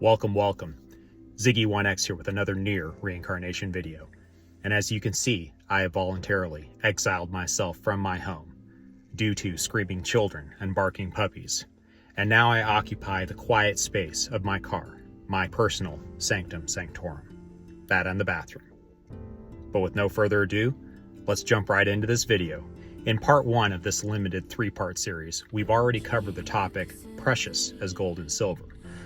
Welcome, welcome. Ziggy1X here with another NieR reincarnation video. And as you can see, I have voluntarily exiled myself from my home due to screaming children and barking puppies. And now I occupy the quiet space of my car, my personal sanctum sanctorum, that and the bathroom. But with no further ado, let's jump right into this video. In part 1 of this limited 3-part series, we've already covered the topic precious as gold and silver,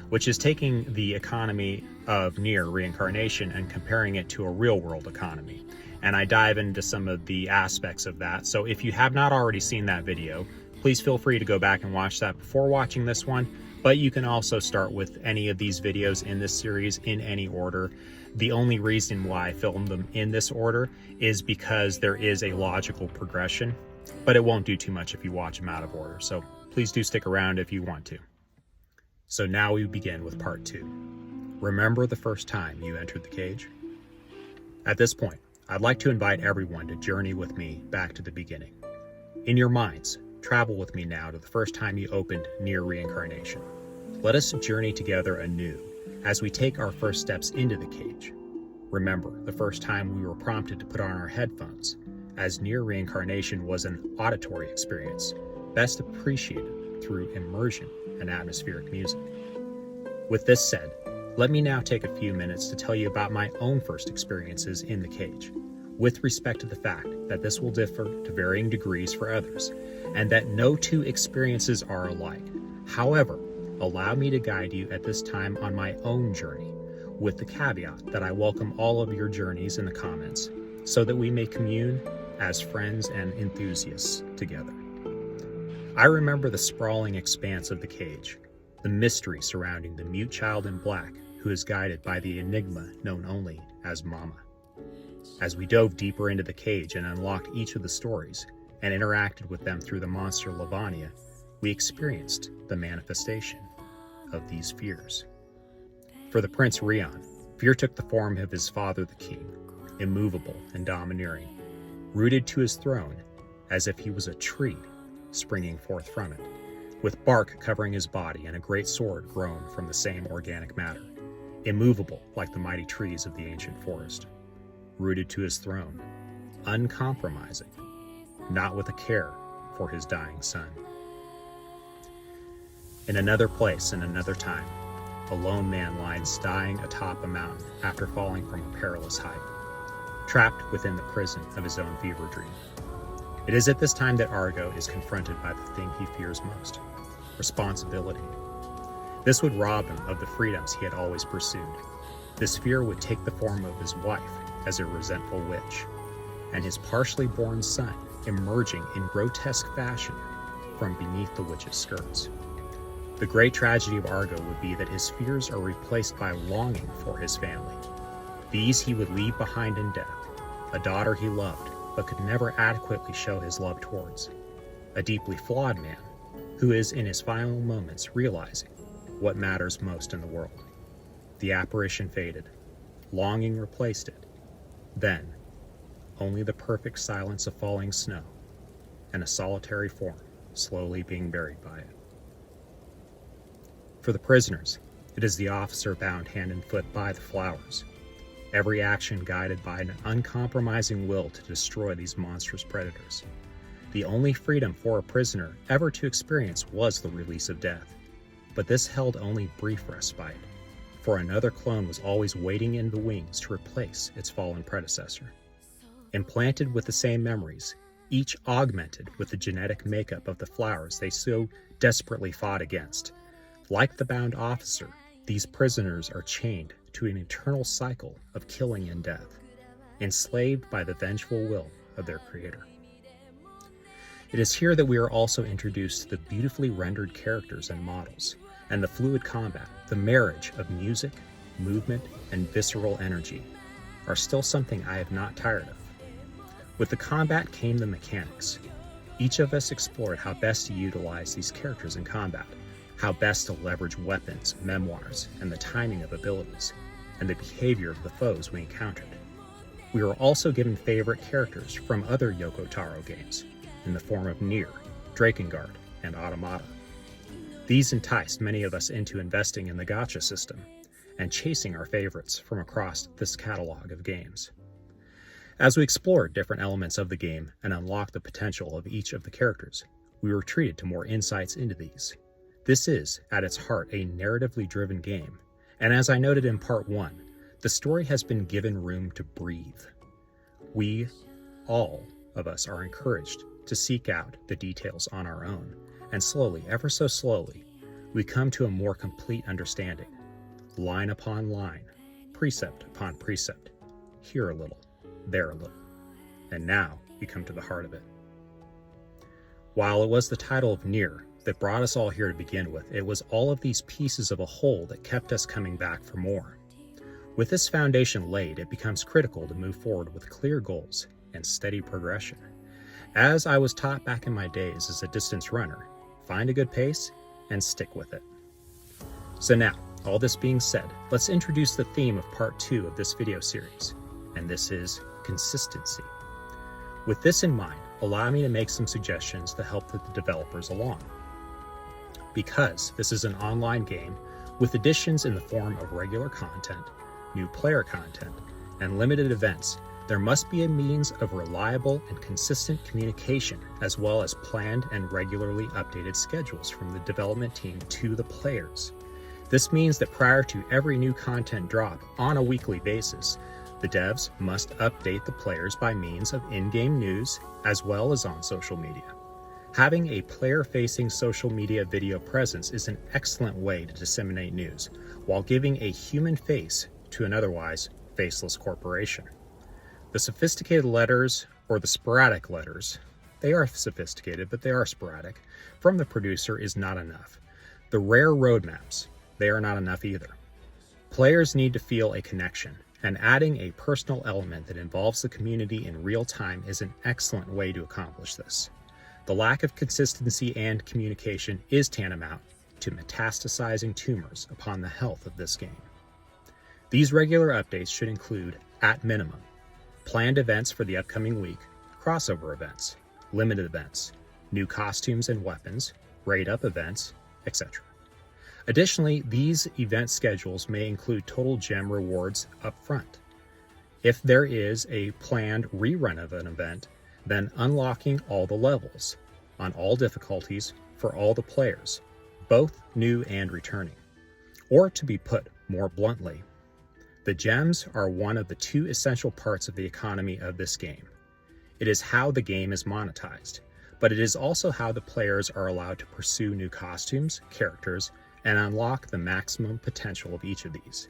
which is taking the economy of NieR reincarnation and comparing it to a real-world economy. And I dive into some of the aspects of that. So if you have not already seen that video, please feel free to go back and watch that before watching this one. But you can also start with any of these videos in this series in any order. The only reason why I filmed them in this order is because there is a logical progression, but it won't do too much if you watch them out of order. So please do stick around if you want to. So now we begin with part 2. Remember the first time you entered the cage? At this point, I'd like to invite everyone to journey with me back to the beginning. In your minds, travel with me now to the first time you opened NieR reincarnation. Let us journey together anew as we take our first steps into the cage. Remember the first time we were prompted to put on our headphones, as NieR reincarnation was an auditory experience, best appreciated through immersion and atmospheric music. With this said, let me now take a few minutes to tell you about my own first experiences in the cage, with respect to the fact that this will differ to varying degrees for others, and that no two experiences are alike. However, allow me to guide you at this time on my own journey, with the caveat that I welcome all of your journeys in the comments, so that we may commune as friends and enthusiasts together. I remember the sprawling expanse of the cage, the mystery surrounding the mute child in black who is guided by the enigma known only as Mama. As we dove deeper into the cage and unlocked each of the stories and interacted with them through the monster Lavania, we experienced the manifestation of these fears. For the Prince Rion, fear took the form of his father the king, immovable and domineering, rooted to his throne as if he was a tree springing forth from it, with bark covering his body and a great sword grown from the same organic matter, immovable like the mighty trees of the ancient forest, rooted to his throne, uncompromising, not with a care for his dying son. In another place, in another time, a lone man lies dying atop a mountain after falling from a perilous height, trapped within the prison of his own fever dream. It is at this time that Argo is confronted by the thing he fears most: responsibility. This would rob him of the freedoms he had always pursued. This fear would take the form of his wife as a resentful witch, and his partially born son emerging in grotesque fashion from beneath the witch's skirts. The great tragedy of Argo would be that his fears are replaced by longing for his family. These he would leave behind in death, a daughter he loved but could never adequately show his love towards, a deeply flawed man who is in his final moments realizing what matters most in the world. The apparition faded, longing replaced it. Then, only the perfect silence of falling snow and a solitary form slowly being buried by it. For the prisoners, it is the officer bound hand and foot by the flowers, every action guided by an uncompromising will to destroy these monstrous predators. The only freedom for a prisoner ever to experience was the release of death, but this held only brief respite, for another clone was always waiting in the wings to replace its fallen predecessor. Implanted with the same memories, each augmented with the genetic makeup of the flowers they so desperately fought against. Like the bound officer, these prisoners are chained to an eternal cycle of killing and death, enslaved by the vengeful will of their creator. It is here that we are also introduced to the beautifully rendered characters and models, and the fluid combat. The marriage of music, movement, and visceral energy are still something I have not tired of. With the combat came the mechanics. Each of us explored how best to utilize these characters in combat, how best to leverage weapons, memoirs, and the timing of abilities, and the behavior of the foes we encountered. We were also given favorite characters from other Yoko Taro games, in the form of NieR, Drakengard, and Automata. These enticed many of us into investing in the gacha system and chasing our favorites from across this catalog of games. As we explored different elements of the game and unlocked the potential of each of the characters, we were treated to more insights into these. This is, at its heart, a narratively driven game, and as I noted in part 1, the story has been given room to breathe. We, all of us, are encouraged to seek out the details on our own, and slowly, ever so slowly, we come to a more complete understanding. Line upon line, precept upon precept, here a little, there a little, and now we come to the heart of it. While it was the title of NieR that brought us all here to begin with, it was all of these pieces of a whole that kept us coming back for more. With this foundation laid, it becomes critical to move forward with clear goals and steady progression. As I was taught back in my days as a distance runner, find a good pace and stick with it. So now, all this being said, let's introduce the theme of part 2 of this video series, and this is consistency. With this in mind, allow me to make some suggestions to help the developers along. Because this is an online game with additions in the form of regular content, new player content, and limited events, there must be a means of reliable and consistent communication, as well as planned and regularly updated schedules from the development team to the players. This means that prior to every new content drop on a weekly basis, the devs must update the players by means of in-game news as well as on social media. Having a player-facing social media video presence is an excellent way to disseminate news while giving a human face to an otherwise faceless corporation. The sophisticated letters, or the sporadic letters, they are sophisticated but they are sporadic, from the producer is not enough. The rare roadmaps, they are not enough either. Players need to feel a connection, and adding a personal element that involves the community in real time is an excellent way to accomplish this. The lack of consistency and communication is tantamount to metastasizing tumors upon the health of this game. These regular updates should include, at minimum, planned events for the upcoming week, crossover events, limited events, new costumes and weapons, raid-up events, etc. Additionally, these event schedules may include total gem rewards up front. If there is a planned rerun of an event, then unlocking all the levels, on all difficulties, for all the players, both new and returning. Or to be put more bluntly, the gems are one of the 2 essential parts of the economy of this game. It is how the game is monetized, but it is also how the players are allowed to pursue new costumes, characters, and unlock the maximum potential of each of these.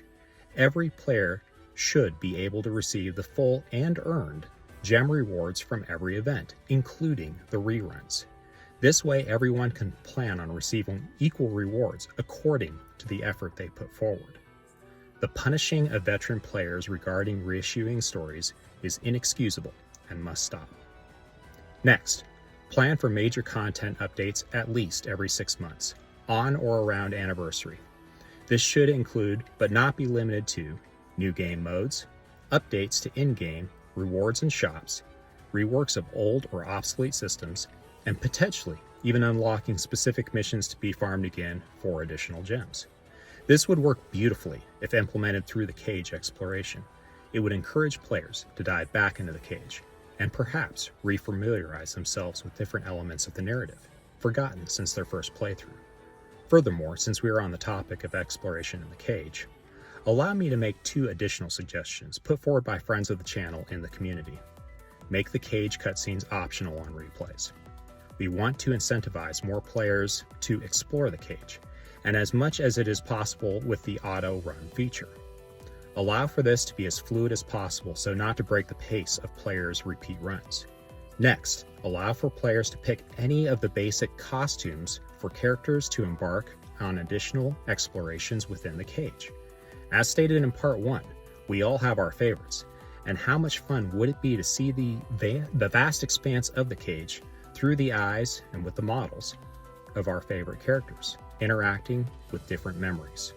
Every player should be able to receive the full and earned gem rewards from every event, including the reruns. This way, everyone can plan on receiving equal rewards according to the effort they put forward. The punishing of veteran players regarding reissuing stories is inexcusable and must stop. Next, plan for major content updates at least every 6 months, on or around anniversary. This should include, but not be limited to, new game modes, updates to in-game, rewards and shops, reworks of old or obsolete systems, and potentially even unlocking specific missions to be farmed again for additional gems. This would work beautifully if implemented through the cage exploration. It would encourage players to dive back into the cage, and perhaps refamiliarize themselves with different elements of the narrative, forgotten since their first playthrough. Furthermore, since we are on the topic of exploration in the cage, allow me to make 2 additional suggestions put forward by friends of the channel in the community. Make the cage cutscenes optional on replays. We want to incentivize more players to explore the cage, and as much as it is possible with the auto run feature. Allow for this to be as fluid as possible so not to break the pace of players' repeat runs. Next, allow for players to pick any of the basic costumes for characters to embark on additional explorations within the cage. As stated in part 1, we all have our favorites, and how much fun would it be to see the vast expanse of the cage through the eyes and with the models of our favorite characters, interacting with different memories.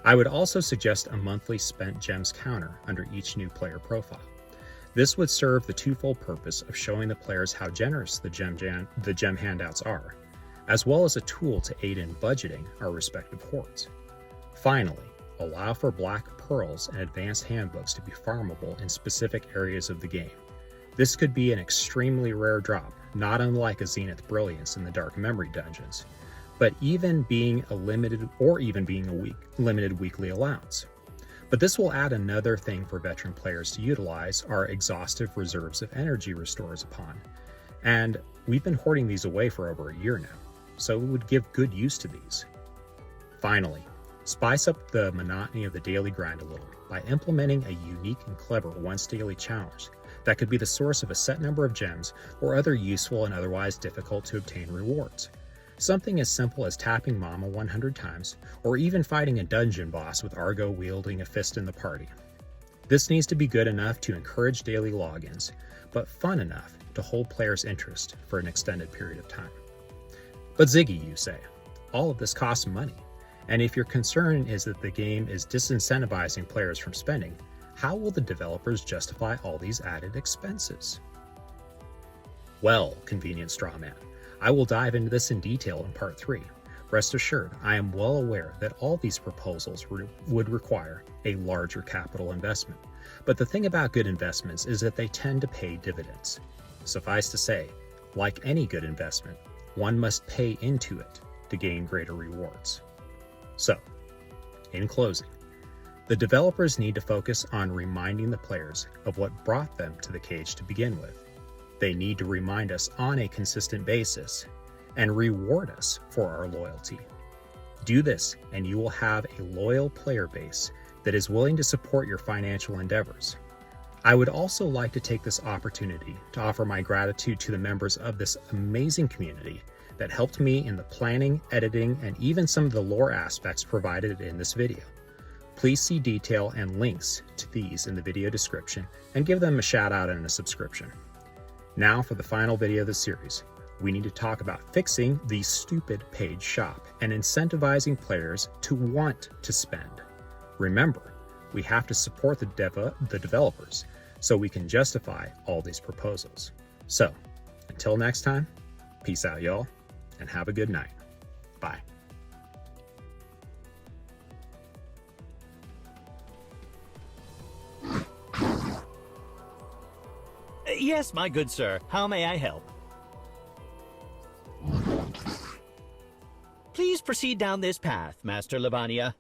I would also suggest a monthly spent gems counter under each new player profile. This would serve the twofold purpose of showing the players how generous the gem handouts are, as well as a tool to aid in budgeting our respective hordes. Finally, allow for black pearls and advanced handbooks to be farmable in specific areas of the game. This could be an extremely rare drop, not unlike a Zenith Brilliance in the Dark Memory dungeons, but even being a limited limited weekly allowance. But this will add another thing for veteran players to utilize our exhaustive reserves of energy restores upon. And we've been hoarding these away for over a year now, so we would give good use to these. Finally, spice up the monotony of the daily grind a little by implementing a unique and clever once daily challenge that could be the source of a set number of gems or other useful and otherwise difficult to obtain rewards. Something as simple as tapping Mama 100 times, or even fighting a dungeon boss with Argo wielding a fist in the party. This needs to be good enough to encourage daily logins, but fun enough to hold players' interest for an extended period of time. But Ziggy, you say, all of this costs money, and if your concern is that the game is disincentivizing players from spending, how will the developers justify all these added expenses? Well, convenient straw man, I will dive into this in detail in part 3. Rest assured, I am well aware that all these proposals would require a larger capital investment. But the thing about good investments is that they tend to pay dividends. Suffice to say, like any good investment, one must pay into it to gain greater rewards. So, in closing, the developers need to focus on reminding the players of what brought them to the cage to begin with. They need to remind us on a consistent basis and reward us for our loyalty. Do this and you will have a loyal player base that is willing to support your financial endeavors. I would also like to take this opportunity to offer my gratitude to the members of this amazing community that helped me in the planning, editing, and even some of the lore aspects provided in this video. Please see detail and links to these in the video description and give them a shout out and a subscription. Now for the final video of the series, we need to talk about fixing the stupid paid shop and incentivizing players to want to spend. Remember, we have to support the developers so we can justify all these proposals. So, until next time, peace out y'all, and have a good night. Bye. Yes, my good sir. How may I help? Please proceed down this path, Master Lavania.